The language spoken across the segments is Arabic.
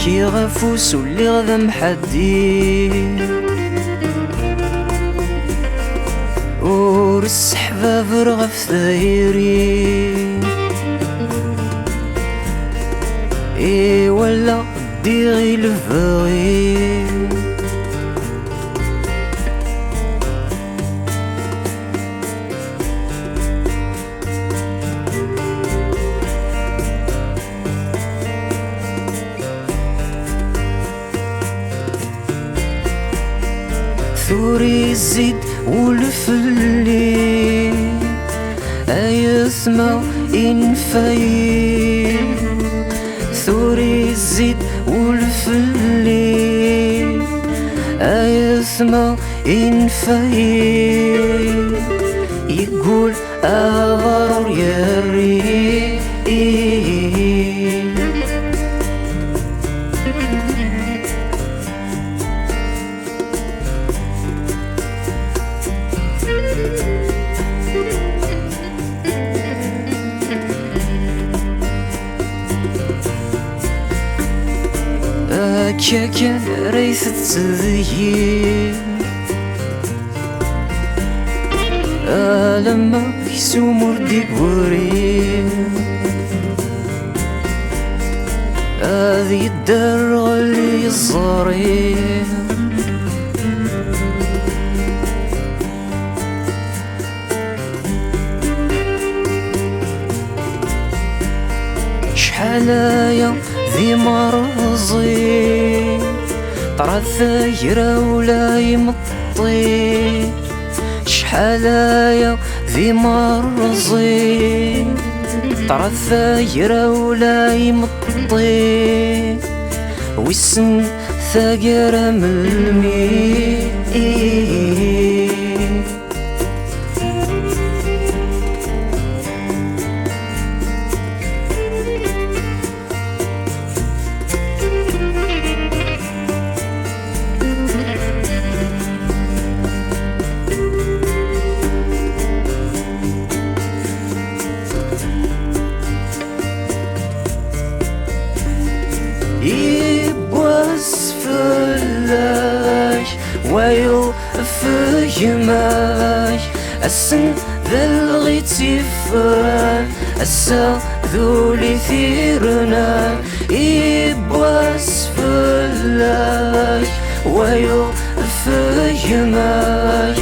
فكي غفوس واللي غدا محدي ور السحباب رغف ثايري إي ولا دي غي الفغي ثوري الزيد والفلي أيثما إنفاي ثوري الزيد والفلي أيثما إنفاي يقول أغار يري كان ريث التذيين لما يسومر دي قورين هذي الدار غلي الصارين شحالايا ذي مرضي طرا الثايرة ولا يمطي شحالايا ذي مرضي طرا الثايرة ولا يمطي ويسن ثاقرة من المي يبوس فلاش ويو فيماش السن ذا الغيتي فران السا ذولي ثيرنا يبوس فلاش ويو فيماش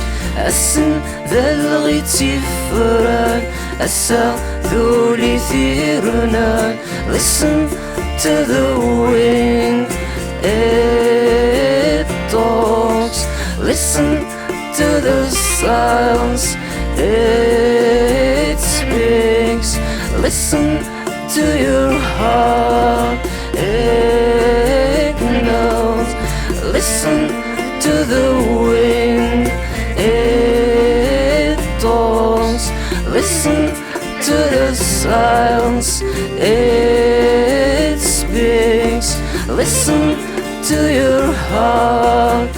السن ذا الغيتي فران السا ذولي ثيرنا listen to the wind, it talks. Listen to the silence, it speaks. Listen to your heart, it knows. Listen to the wind, it talks. Listen to the silence, it speaks. Listen to your heart.